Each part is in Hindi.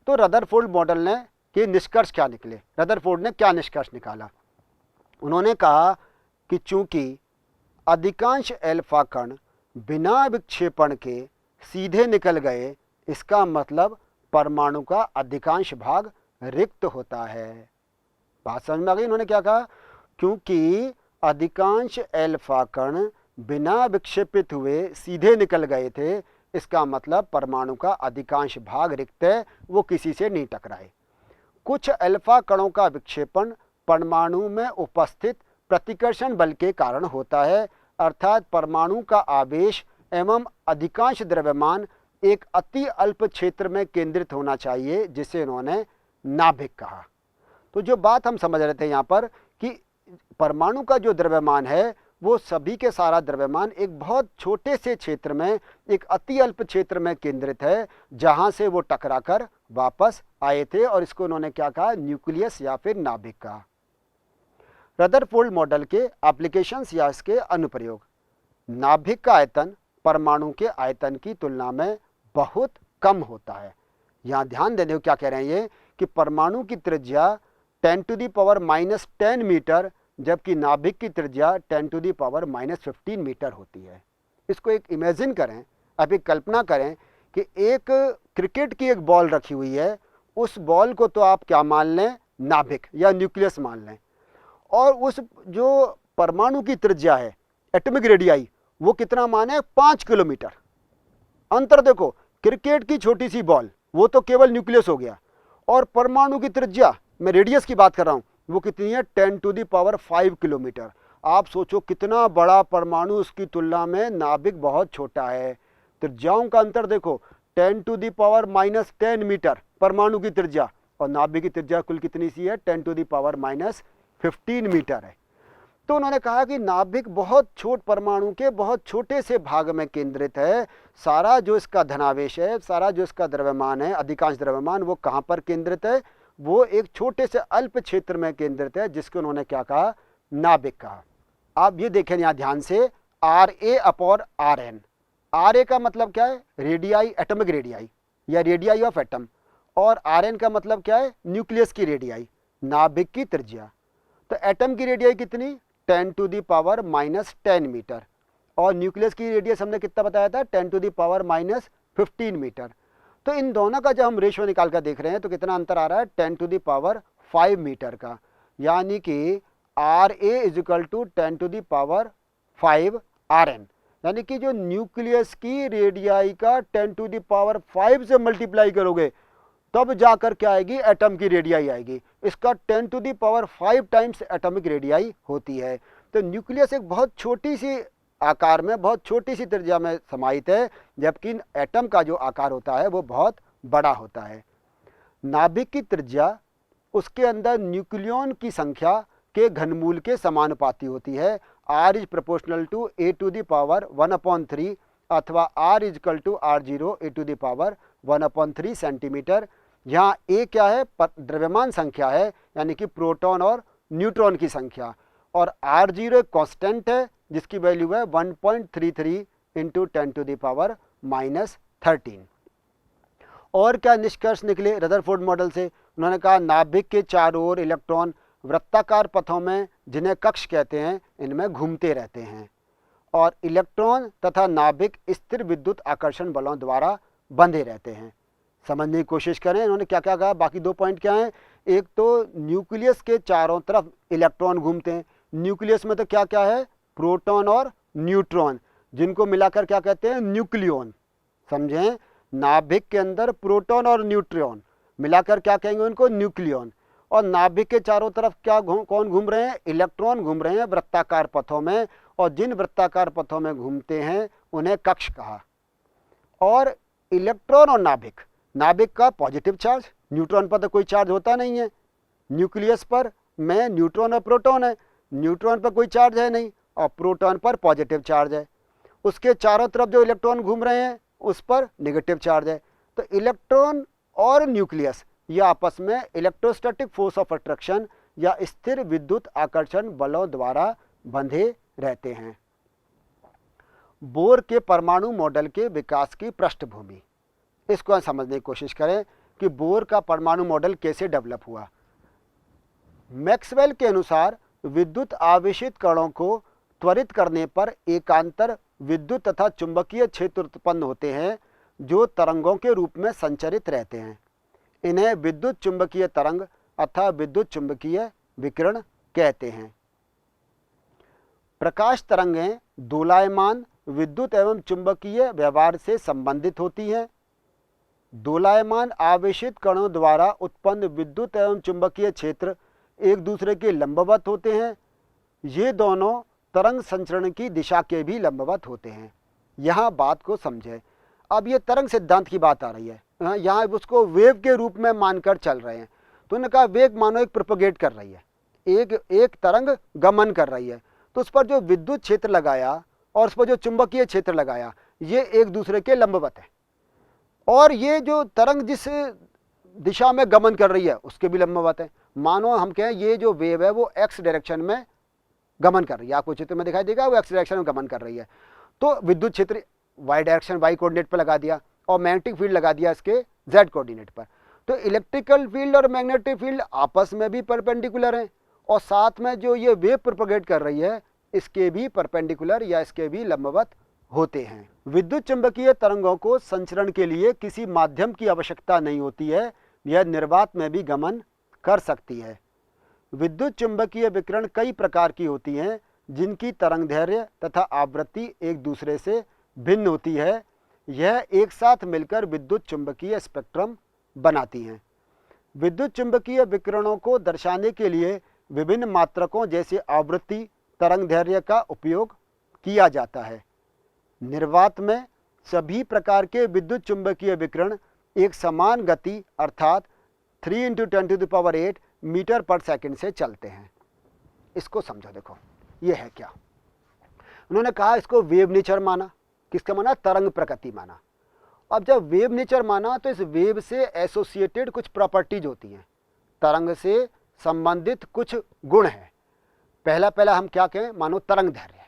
तो रदरफोर्ड मॉडल ने के निष्कर्ष क्या निकले? रदरफोर्ड ने क्या निष्कर्ष निकाला? उन्होंने कहा कि चूंकि अधिकांश एल्फा कण बिना विक्षेपण के सीधे निकल गए, इसका मतलब परमाणु का अधिकांश भाग रिक्त होता है। बात समझ में आ गई? उन्होंने क्या कहा? क्योंकि अधिकांश एल्फा कण बिना विक्षेपित हुए सीधे निकल गए थे, इसका मतलब परमाणु का अधिकांश भाग रिक्त है, वो किसी से नहीं टकराए। कुछ अल्फा कणों का विक्षेपण परमाणु में उपस्थित प्रतिकर्षण बल के कारण होता है, अर्थात परमाणु का आवेश एवं अधिकांश द्रव्यमान एक अति अल्प क्षेत्र में केंद्रित होना चाहिए, जिसे उन्होंने नाभिक कहा। तो जो बात हम समझ रहे थे यहाँ पर कि परमाणु का जो द्रव्यमान है वो सभी के सारा द्रव्यमान एक बहुत छोटे से क्षेत्र में, एक अति अल्प क्षेत्र में केंद्रित है, जहां से वो टकराकर वापस आए थे, और इसको उन्होंने क्या कहा? न्यूक्लियस या फिर नाभिक कहा। रदरफोर्ड मॉडल के एप्लीकेशंस या इसके अनुप्रयोग। नाभिक का आयतन परमाणु के आयतन की तुलना में बहुत कम होता है। यहाँ ध्यान देने को क्या कह रहे हैं ये कि परमाणु की त्रिज्या 10⁻⁻10 मीटर, जबकि नाभिक की त्रिज्या 10⁻⁻15 मीटर होती है। इसको एक इमेजिन करें, आप एक कल्पना करें कि एक क्रिकेट की एक बॉल रखी हुई है, उस बॉल को तो आप क्या मान लें? नाभिक या न्यूक्लियस मान लें, और उस जो परमाणु की त्रिज्या है, एटॉमिक रेडियाई, वो कितना माने? 5 किलोमीटर। अंतर देखो, क्रिकेट की छोटी सी बॉल वो तो केवल न्यूक्लियस हो गया, और परमाणु की त्रिज्या, मैं रेडियस की बात कर रहा हूं, वो कितनी है? 10⁵ किलोमीटर। आप सोचो कितना बड़ा परमाणु, उसकी तुलना में नाभिक बहुत छोटा है। त्रिज्याओं का अंतर देखो, 10⁻⁻10 मीटर परमाणु की त्रिज्या, और नाभिक की त्रिज्या कुल कितनी सी है? 10⁻⁻15 मीटर है। तो उन्होंने कहा कि नाभिक बहुत छोट परमाणु के बहुत छोटे से भाग में केंद्रित है। सारा जो इसका धनावेश है, सारा जो इसका द्रव्यमान है, अधिकांश द्रव्यमान, वो कहाँ पर केंद्रित है? वो एक छोटे से अल्प क्षेत्र में केंद्रित है, जिसको उन्होंने क्या कहा? नाभिक कहा। आप ये देखें यहाँ ध्यान से, RA/RN। RA का मतलब क्या है? रेडियाई, एटॉमिक रेडियाई या रेडियाई ऑफ एटम, और RN का मतलब क्या है? न्यूक्लियस की रेडियाई, नाभिक की त्रिज्या। तो एटम की रेडियाई कितनी? 10⁻⁻10 मीटर, और न्यूक्लियस की रेडियस हमने कितना बताया था? 10⁻⁻15 मीटर। तो इन दोनों का जब हम रेशियो निकाल कर देख रहे हैं तो कितना अंतर आ रहा है? 10⁵ मीटर का, यानी कि RA = 10⁵ RN, यानी कि जो न्यूक्लियस की रेडियाई का 10⁵ से मल्टीप्लाई करोगे तब जाकर क्या आएगी? एटम की रेडियाई आएगी। इसका 10⁵ टाइम्स एटॉमिक रेडियाई होती है। तो न्यूक्लियस एक बहुत छोटी सी आकार में, बहुत छोटी सी त्रिज्या में समाहित है, जबकि एटम का जो आकार होता है वो बहुत बड़ा होता है। नाभिक की त्रिज्या उसके अंदर न्यूक्लियॉन की संख्या के घनमूल के समानुपाती होती है। R = A⁻1/3 अथवा R = R0 A⁻1/3 सेंटीमीटर। यहाँ A क्या है? द्रव्यमान संख्या है, यानी कि प्रोटॉन और न्यूट्रॉन की संख्या, और R0 एक कांस्टेंट है जिसकी वैल्यू है 1.33 × 10⁻⁻13। और क्या निष्कर्ष निकले रदरफोर्ड मॉडल से? उन्होंने कहा नाभिक के चारों ओर इलेक्ट्रॉन वृत्ताकार पथों में, जिन्हें कक्ष कहते हैं, इनमें घूमते रहते हैं, और इलेक्ट्रॉन तथा नाभिक स्थिर विद्युत आकर्षण बलों द्वारा बंधे रहते हैं। समझने की कोशिश करें इन्होंने क्या क्या कहा। बाकी 2 पॉइंट क्या हैं? एक तो न्यूक्लियस के चारों तरफ इलेक्ट्रॉन घूमते हैं। न्यूक्लियस में तो क्या क्या है? प्रोटॉन और न्यूट्रॉन, जिनको मिलाकर क्या कहते हैं? न्यूक्लियॉन। समझें, नाभिक के अंदर प्रोटॉन और न्यूट्रॉन मिलाकर क्या कहेंगे? उनको न्यूक्लियॉन। और नाभिक के चारों तरफ क्या कौन घूम रहे हैं? इलेक्ट्रॉन घूम रहे हैं वृत्ताकार पथों में, और जिन वृत्ताकार पथों में घूमते हैं उन्हें कक्ष कहा। और इलेक्ट्रॉन और नाभिक, नाभिक का पॉजिटिव चार्ज, न्यूट्रॉन पर तो कोई चार्ज होता नहीं है, न्यूक्लियस पर में न्यूट्रॉन और प्रोटॉन है, न्यूट्रॉन पर कोई चार्ज है नहीं, और प्रोटॉन पर पॉजिटिव चार्ज है। उसके चारों तरफ जो इलेक्ट्रॉन घूम रहे हैं उस पर नेगेटिव चार्ज है। तो इलेक्ट्रॉन और न्यूक्लियस ये आपस में इलेक्ट्रोस्टैटिक फोर्स ऑफ अट्रैक्शन या स्थिर विद्युत आकर्षण बलों द्वारा बंधे रहते हैं। बोर के परमाणु मॉडल के विकास की पृष्ठभूमि, इसको समझने की कोशिश करें। कि बोर का परमाणु मॉडल कैसे डेवलप हुआ। मैक्सवेल के अनुसार विद्युत आवेशित कणों को त्वरित करने पर एकांतर विद्युत तथा चुंबकीय क्षेत्र उत्पन्न होते हैं जो तरंगों के रूप में संचरित रहते हैं। इन्हें विद्युत चुंबकीय तरंग अथवा विद्युत चुंबकीय विकिरण कहते हैं। प्रकाश तरंगें दोलायमान विद्युत एवं चुंबकीय व्यवहार से संबंधित होती हैं। दोलायमान आवेशित कणों द्वारा उत्पन्न विद्युत एवं चुंबकीय क्षेत्र एक दूसरे के लंबवत होते हैं। ये दोनों तरंग संचरण की दिशा के भी लंबवत होते हैं। यहाँ बात को समझें। अब ये तरंग सिद्धांत की बात आ रही है, यहाँ उसको वेव के रूप में मानकर चल रहे हैं। तो उन्होंने कहा वेग मानो एक प्रोपगेट कर रही है, एक तरंग गमन कर रही है, तो उस पर जो विद्युत क्षेत्र लगाया और उस पर जो चुंबकीय क्षेत्र लगाया ये एक दूसरे के लंबवत है। और ये जो तरंग जिस दिशा में गमन कर रही है उसके भी लंबवत है। मानो हम कहें ये जो वेव है वो एक्स डायरेक्शन में गमन कर रही है, आपको चित्र में दिखाई देगा वो एक्स डायरेक्शन में गमन कर रही है। तो विद्युत क्षेत्र वाई डायरेक्शन वाई कोऑर्डिनेट पर लगा दिया और मैग्नेटिक फील्ड लगा दिया इसके जेड कोऑर्डिनेट पर। तो इलेक्ट्रिकल फील्ड और मैग्नेटिक फील्ड आपस में भी परपेंडिकुलर हैं और साथ में जो ये वेव प्रोपगेट कर रही है इसके भी परपेंडिकुलर या इसके भी लंबवत होते हैं। विद्युत चुंबकीय तरंगों को संचरण के लिए किसी माध्यम की आवश्यकता नहीं होती है, यह निर्वात में भी गमन कर सकती है। विद्युत चुंबकीय विकिरण कई प्रकार की होती हैं जिनकी तरंगदैर्घ्य तथा आवृत्ति एक दूसरे से भिन्न होती है। यह एक साथ मिलकर विद्युत चुंबकीय स्पेक्ट्रम बनाती हैं। विद्युत चुंबकीय विकिरणों को दर्शाने के लिए विभिन्न मात्रकों जैसे आवृत्ति तरंगदैर्घ्य का उपयोग किया जाता है। निर्वात में सभी प्रकार के विद्युत चुंबकीय विकिरण एक समान गति अर्थात 3 × 10⁸ मीटर पर सेकंड से चलते हैं। इसको समझो, देखो ये है क्या। उन्होंने कहा इसको वेव नेचर माना। किसका माना? तरंग प्रकृति माना। अब जब वेव नेचर माना तो इस वेव से एसोसिएटेड कुछ प्रॉपर्टीज होती हैं, तरंग से संबंधित कुछ गुण हैं। पहला हम क्या कहें, मानो तरंग दैर्घ्य,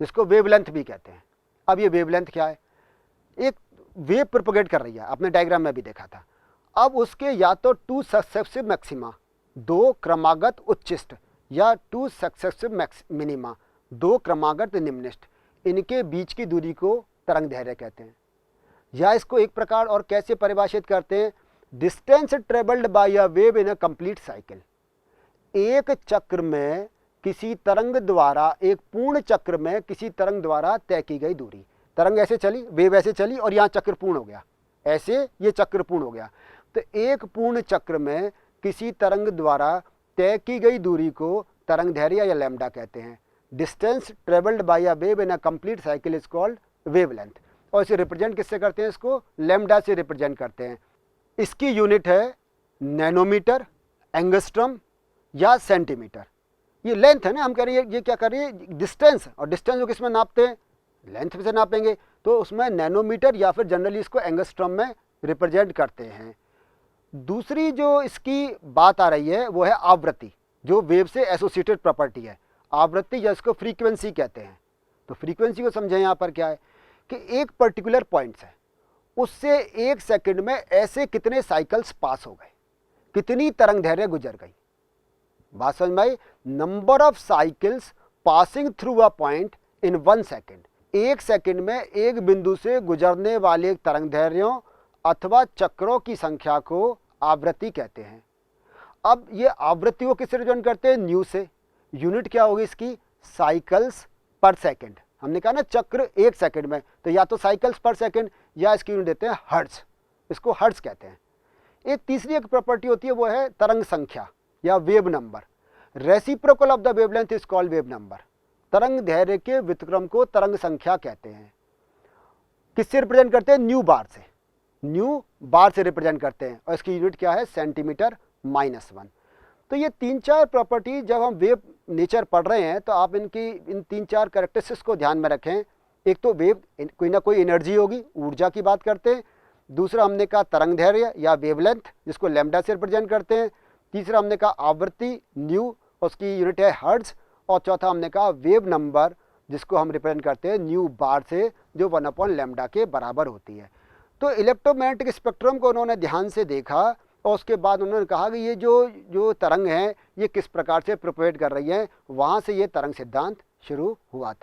जिसको वेवलेंथ भी कहते हैं। अब ये वेवलेंथ क्या है? एक वेव प्रोपगेट कर रही है, आपने डायग्राम में भी देखा था। अब उसके या तो 2 सक्सेसिव मैक्सिमा, 2 क्रमागत उच्चिष्ट, या 2 सक्सेसिव मिनिमा, 2 क्रमागत निम्निष्ट, इनके बीच की दूरी को तरंग दैर्घ्य कहते हैं। या इसको एक प्रकार और कैसे परिभाषित करते हैं, distance travelled by a wave in a complete cycle. एक चक्र में किसी तरंग द्वारा, एक पूर्ण चक्र में किसी तरंग द्वारा तय की गई दूरी। तरंग ऐसे चली, वेव ऐसे चली और यहाँ चक्र पूर्ण हो गया, ऐसे ये चक्र पूर्ण हो गया। तो एक पूर्ण चक्र में किसी तरंग द्वारा तय की गई दूरी को तरंग दैर्घ्य या लैम्डा कहते हैं। Distance travelled by a wave in a complete cycle is called wavelength. और इसे रिप्रेजेंट किससे करते हैं? इसको लैम्डा से रिप्रेजेंट करते हैं। इसकी यूनिट है नैनोमीटर, एंगस्ट्रम या सेंटीमीटर। ये लेंथ है ना, हम कह रहे हैं ये क्या कर रही है, डिस्टेंस। और डिस्टेंस को किसमें नापते हैं? लेंथ से नापेंगे, तो उसमें नैनोमीटर या फिर जनरली इसको एंगस्ट्रम में रिप्रेजेंट करते हैं। दूसरी जो इसकी बात आ रही है वो है आवृत्ति, जो वेव से एसोसिएटेड प्रॉपर्टी है। आवृत्ति जिसको फ्रीक्वेंसी कहते हैं। तो फ्रीक्वेंसी को समझें, यहाँ पर क्या है कि एक पर्टिकुलर पॉइंट है, उससे 1 सेकंड में ऐसे कितने साइकिल्स पास हो गए, कितनी तरंग दैर्घ्य गुजर गई। बात समझ में आई? Number of cycles passing through a point in 1 second. 1 second में एक बिंदु से गुजरने वाले तरंग दैर्घ्यों अथवा चक्रों की संख्या को आवृत्ति कहते हैं। अब ये आवृत्ति को किससे रिप्रेजेंट करते हैं? न्यू से। यूनिट क्या होगी इसकी? साइकिल्स पर सेकंड। हमने कहा ना चक्र 1 सेकंड में, तो या तो साइकिल्स पर सेकंड या इसकी यूनिट देते हैं हर्ट्ज, इसको हर्ट्ज कहते हैं। एक तीसरी एक प्रॉपर्टी होती है वो है तरंग संख्या या wave number. Reciprocal of the wavelength is called wave number. तरंग दैर्घ्य के व्युत्क्रम को तरंग संख्या कहते हैं। किससे रिप्रेजेंट करते हैं? न्यू बार से। न्यू बार से रिप्रेजेंट करते हैं और इसकी यूनिट क्या है? सेंटीमीटर -1। तो ये 3-4 प्रॉपर्टी जब हम वेव नेचर पढ़ रहे हैं तो आप इन 3-4 कैरेक्टरिस्टिक्स को ध्यान में रखें। एक तो वेव कोई ना कोई एनर्जी होगी, ऊर्जा की बात करते हैं। दूसरा हमने कहा तरंग दैर्घ्य या वेवलेंथ, जिसको लैम्डा से रिप्रेजेंट करते हैं। तीसरा हमने कहा आवृत्ति न्यू, उसकी यूनिट है हर्ट्ज। और चौथा हमने कहा वेव नंबर, जिसको हम रिप्रेजेंट करते हैं न्यू बार से, जो 1/λ के बराबर होती है। तो इलेक्ट्रोमैग्नेटिक स्पेक्ट्रम को उन्होंने ध्यान से देखा और उसके बाद उन्होंने कहा कि ये जो जो तरंग हैं ये किस प्रकार से प्रोपेगेट कर रही हैं, वहाँ से ये तरंग सिद्धांत शुरू हुआ था।